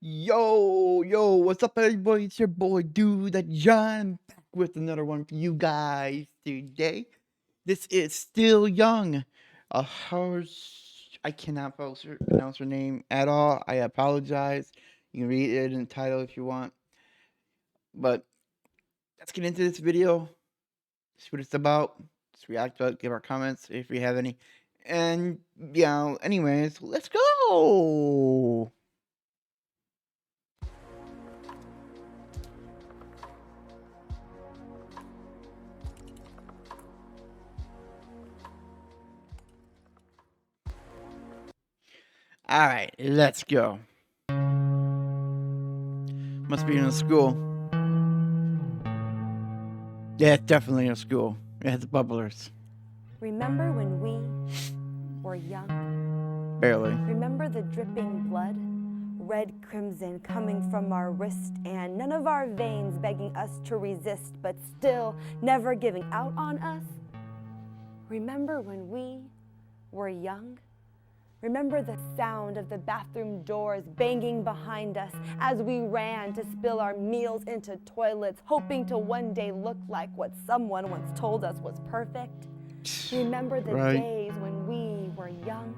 Yo, what's up, everybody? It's your boy, Dude that John, back with another one for you guys today. This is Still Young. I cannot pronounce her name at all. I apologize. You can read it in the title if you want. But let's get into this video. See what it's about. Let's react to it, give our comments if we have any. And, anyways, let's go! All right, let's go. Must be in a school. Yeah, it's definitely a school. It has bubblers. Remember when we were young? Barely. Remember the dripping blood? Red crimson coming from our wrist, and none of our veins begging us to resist, but still never giving out on us? Remember when we were young? Remember the sound of the bathroom doors banging behind us as we ran to spill our meals into toilets, hoping to one day look like what someone once told us was perfect? Remember the days when we were young,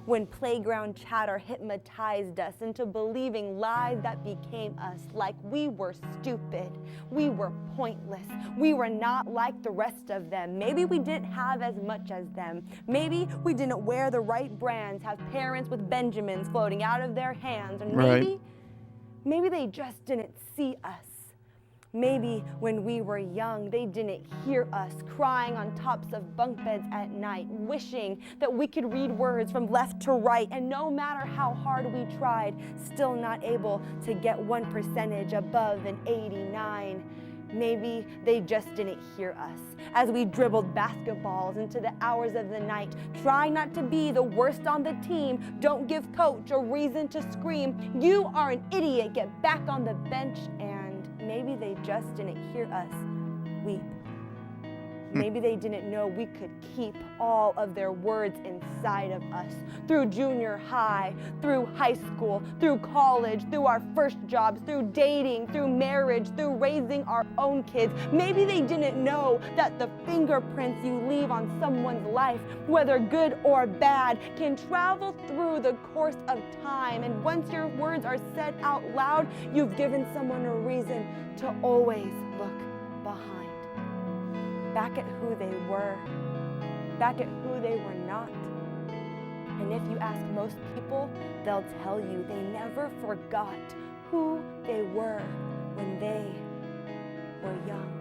when playground chatter hypnotized us into believing lies that became us, like we were stupid, we were pointless, we were not like the rest of them. Maybe we didn't have as much as them. Maybe we didn't wear the right brands, have parents with Benjamins floating out of their hands, and maybe they just didn't see us. Maybe when we were young, they didn't hear us crying on tops of bunk beds at night, wishing that we could read words from left to right, and no matter how hard we tried, still not able to get 1% above an 89. Maybe they just didn't hear us as we dribbled basketballs into the hours of the night, trying not to be the worst on the team. Don't give coach a reason to scream, "You are an idiot, get back on the bench." And maybe they just didn't hear us weep. Maybe they didn't know we could keep all of their words inside of us through junior high, through high school, through college, through our first jobs, through dating, through marriage, through raising our own kids. Maybe they didn't know that the fingerprints you leave on someone's life, whether good or bad, can travel through the course of time. And once your words are said out loud, you've given someone a reason to always look behind. Back at who they were, back at who they were not. And if you ask most people, they'll tell you they never forgot who they were when they were young.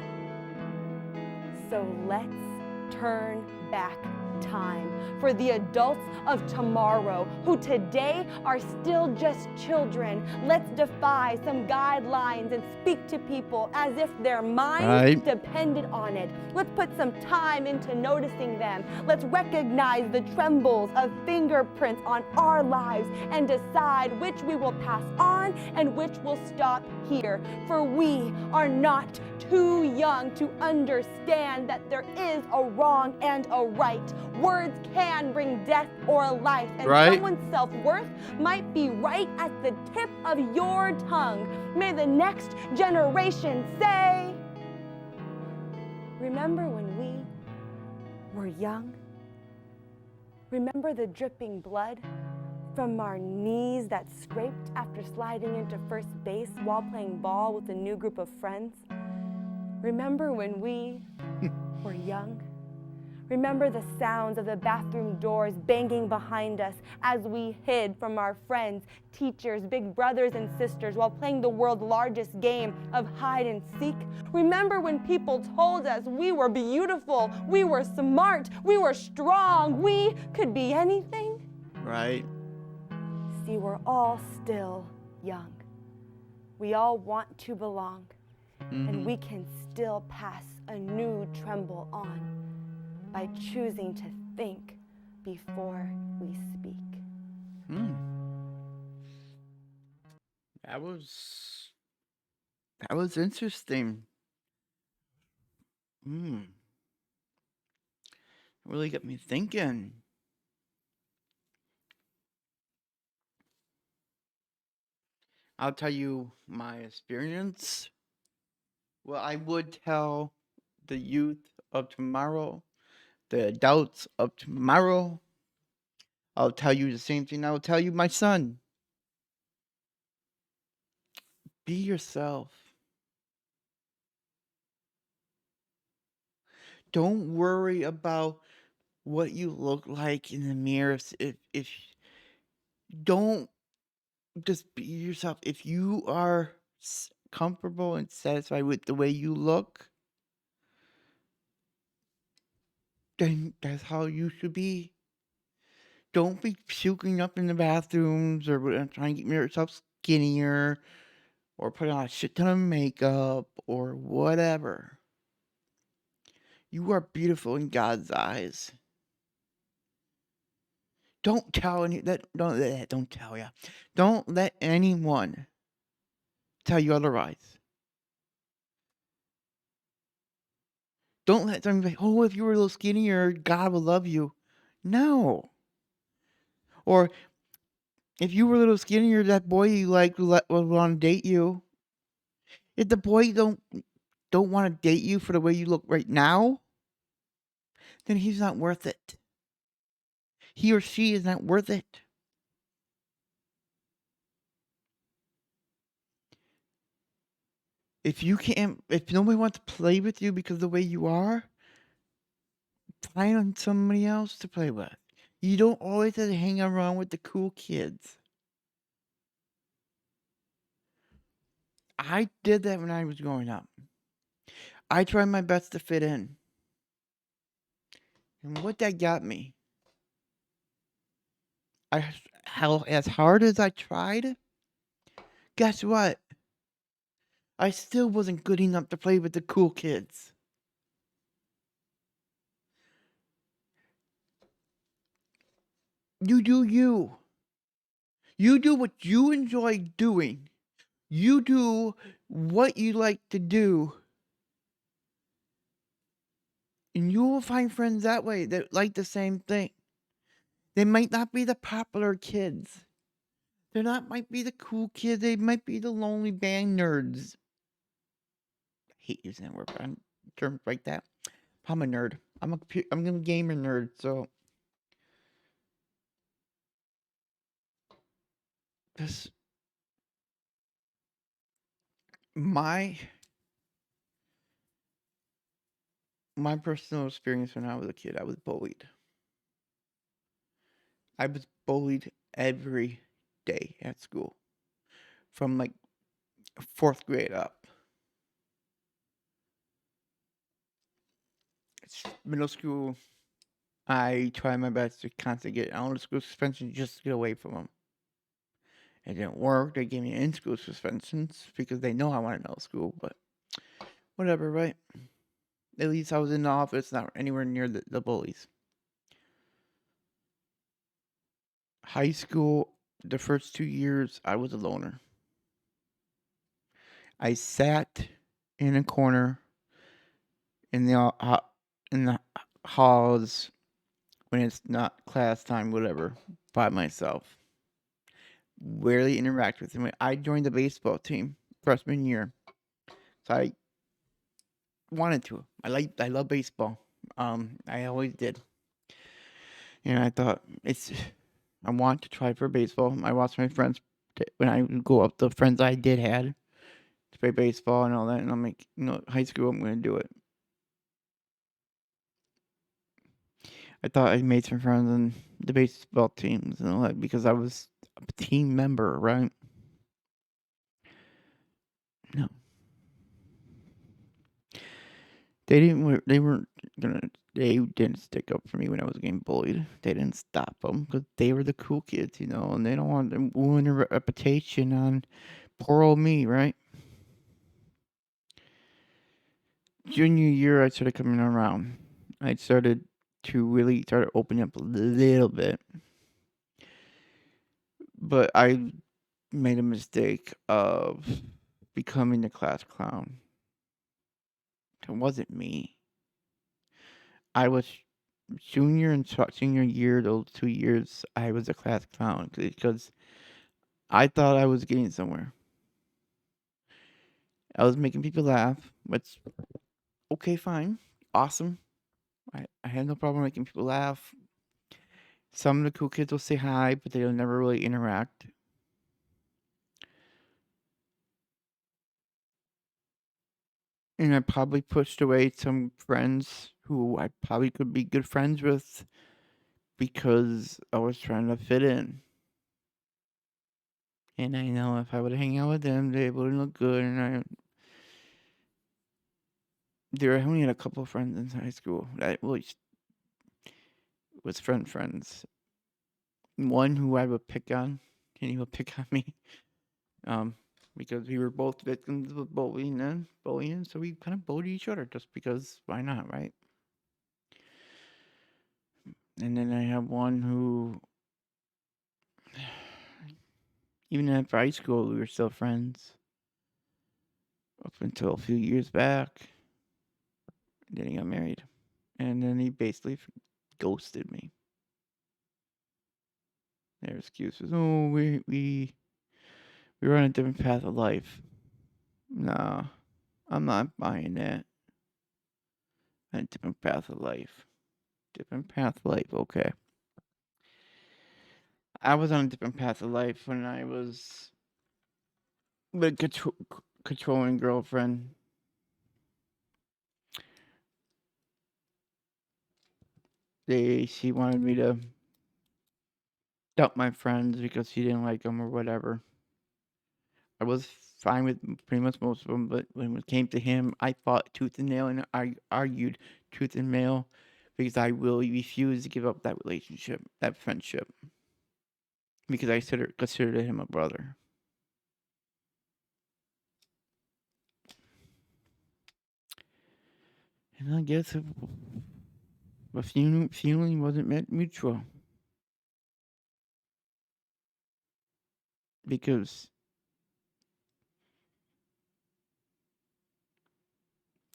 So let's turn back time for the adults of tomorrow who today are still just children. Let's defy some guidelines and speak to people as if their minds depended on it. Let's put some time into noticing them. Let's recognize the trembles of fingerprints on our lives and decide which we will pass on and which will stop here. For we are not too young to understand that there is a wrong and a right. Words can bring death or life, and someone's self-worth might be right at the tip of your tongue. May the next generation say, remember when we were young? Remember the dripping blood from our knees that scraped after sliding into first base while playing ball with a new group of friends? Remember when we were young? Remember the sounds of the bathroom doors banging behind us as we hid from our friends, teachers, big brothers and sisters while playing the world's largest game of hide and seek? Remember when people told us we were beautiful, we were smart, we were strong, we could be anything? Right. See, we're all still young. We all want to belong, and we can still pass a new tremble on by choosing to think before we speak. That was interesting. Really got me thinking. I'll tell you my experience. Well, I would tell the youth of tomorrow, the adults of tomorrow. I'll tell you the same thing I will tell you, my son. Be yourself. Don't worry about what you look like in the mirror. If don't just be yourself. If you are comfortable and satisfied with the way you look, then that's how you should be. Don't be puking up in the bathrooms or trying to get yourself skinnier or put on a shit ton of makeup or whatever. You are beautiful in God's eyes. Don't tell any that don't tell ya. Don't let anyone tell you otherwise. Don't let them be, oh, if you were a little skinnier, God will love you. No. Or if you were a little skinnier, that boy you like would want to date you. If the boy don't want to date you for the way you look right now, then he's not worth it. He or she is not worth it. If nobody wants to play with you because of the way you are, find somebody else to play with. You don't always have to hang around with the cool kids. I did that when I was growing up. I tried my best to fit in. And what that got me, as hard as I tried, guess what? I still wasn't good enough to play with the cool kids. You do you. You do what you enjoy doing. You do what you like to do. And you will find friends that way that like the same thing. They might not be the popular kids. They not might be the cool kids. They might be the lonely band nerds. I hate using that word, but on terms like that. I'm a nerd. I'm a gamer nerd. So this my my personal experience when I was a kid. I was bullied. I was bullied every day at school from like fourth grade up. Middle school, I tried my best to constantly get out of school suspension just to get away from them. It didn't work. They gave me in school suspensions because they know I want to know school, but whatever, right? At least I was in the office, not anywhere near the bullies. High school, the first 2 years, I was a loner. I sat in a corner in the halls when it's not class time, whatever, by myself. Rarely interact with them. I joined the baseball team freshman year, so I wanted to. I love baseball. I always did, and I thought I want to try for baseball. I watched my friends when I would go up. The friends I did had to play baseball and all that, and I'm like, high school, I'm gonna do it. I thought I made some friends on the baseball teams and all that because I was a team member, right? No, they didn't. They weren't gonna. They didn't stick up for me when I was getting bullied. They didn't stop them because they were the cool kids, and they don't want to ruin their reputation on poor old me, right? Junior year, I started coming around. I started to really start opening up a little bit, but I made a mistake of becoming the class clown. It wasn't me. I was junior and senior year, those 2 years, I was a class clown because I thought I was getting somewhere. I was making people laugh. Which okay, fine, awesome. I had no problem making people laugh. Some of the cool kids will say hi, but they'll never really interact. And I probably pushed away some friends who I probably could be good friends with because I was trying to fit in. And I know if I would hang out with them, they wouldn't look good. And there I only had a couple of friends in high school that was friends. One who I would pick on, and he would pick on me, um, because we were both victims of bullying, so we kind of bullied each other just because why not, right? And then I have one who, even after high school, we were still friends up until a few years back. Then he got married, and then he basically ghosted me. Their excuses, oh, we were on a different path of life. Nah, I'm not buying that. A different path of life. Different path of life, okay. I was on a different path of life when I was with a controlling girlfriend. She wanted me to dump my friends because she didn't like them or whatever. I was fine with pretty much most of them, but when it came to him, I fought tooth and nail and I argued tooth and nail because I really refused to give up that relationship, that friendship, because I considered him a brother. And I guess the feeling wasn't meant mutual because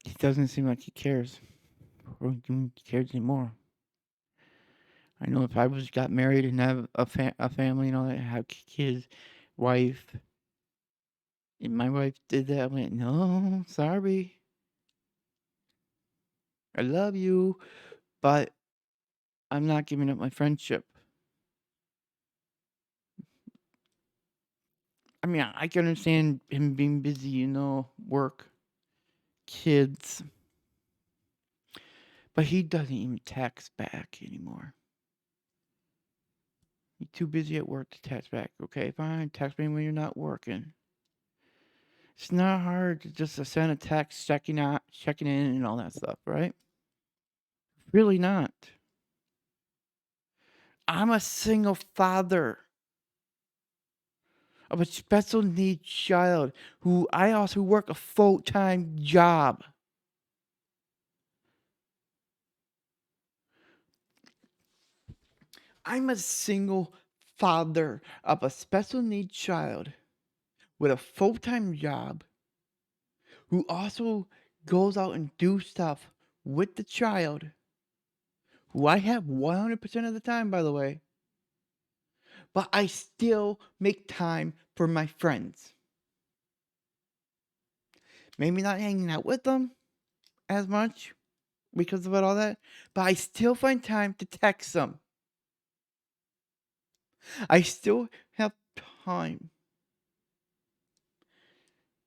it doesn't seem like he cares or even cares anymore. I know if I was got married and have a family and all that, have kids, wife, and my wife did that, I went, no, sorry, I love you, but I'm not giving up my friendship. I mean, I can understand him being busy, work, kids, but he doesn't even text back anymore. He's too busy at work to text back. Okay, fine, text me when you're not working. It's not hard to just send a text, checking in, and all that stuff, right? Really not. I'm a single father of a special needs child who I also work a full-time job. I'm a single father of a special needs child with a full-time job who also goes out and do stuff with the child, who I have 100% of the time, by the way, but I still make time for my friends. Maybe not hanging out with them as much because of all that, but I still find time to text them. I still have time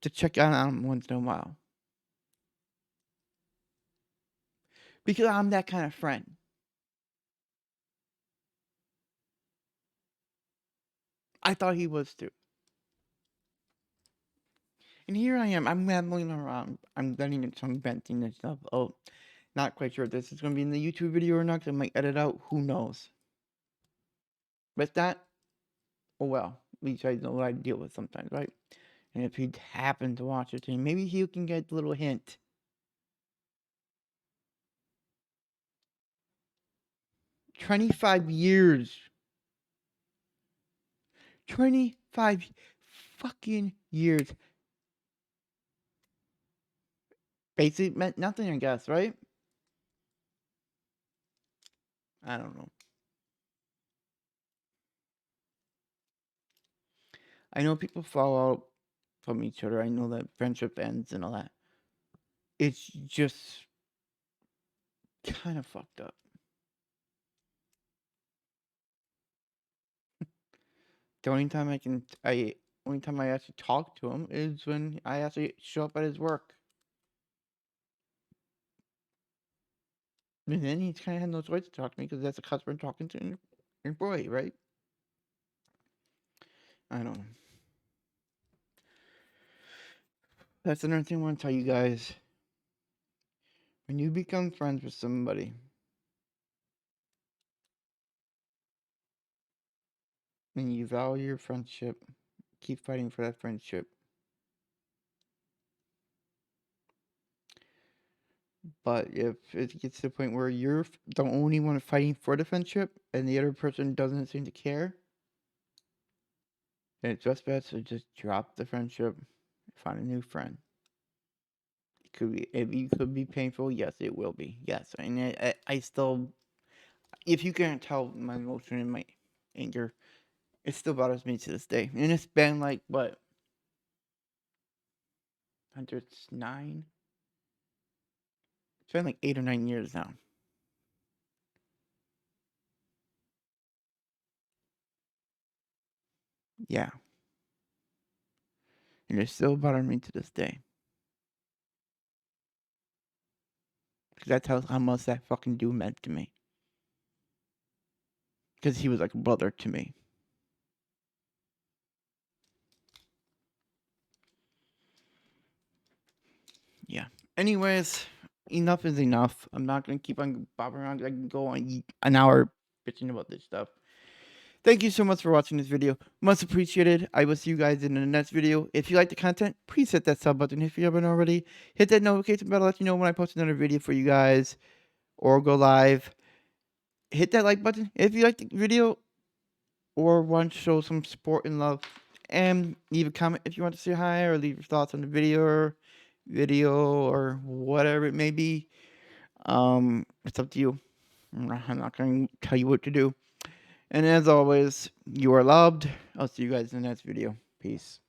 to check on them once in a while because I'm that kind of friend. I thought he was too. And here I am. I'm rambling around. I'm getting into some venting and stuff. Oh, not quite sure if this is going to be in the YouTube video or not. 'Cause I might edit out. Who knows? But that, oh well. At least I know what I deal with sometimes, right? And if he happened to watch it, then maybe he can get a little hint. 25 years. 25 fucking years. Basically meant nothing, I guess, right? I don't know. I know people fall out from each other. I know that friendship ends and all that. It's just kind of fucked up. The only time I actually talk to him is when I actually show up at his work. And then he's kind of had no choice to talk to me because that's a customer talking to an employee, right? I don't know. That's another thing I want to tell you guys. When you become friends with somebody, and you value your friendship, keep fighting for that friendship. But if it gets to the point where you're the only one fighting for the friendship and the other person doesn't seem to care, then it's just best to just drop the friendship, find a new friend. It could be painful. Yes, it will be. Yes, and I still, if you can't tell my emotion and my anger, it still bothers me to this day. And it's been like what, 109? It's been like 8 or 9 years now. Yeah, and it still bothers me to this day. Because that tells how much that fucking dude meant to me. Because he was like a brother to me. Yeah. Anyways, enough is enough. I'm not gonna keep on bobbing around. I can go on an hour bitching about this stuff. Thank you so much for watching this video. Much appreciated. I will see you guys in the next video. If you like the content, please hit that sub button if you haven't already. Hit that notification bell to let you know when I post another video for you guys or go live. Hit that like button if you like the video or want to show some support and love. And leave a comment if you want to say hi or leave your thoughts on the video or whatever it may be. It's up to you. I'm not going to tell you what to do. And as always, you are loved. I'll see you guys in the next video. Peace.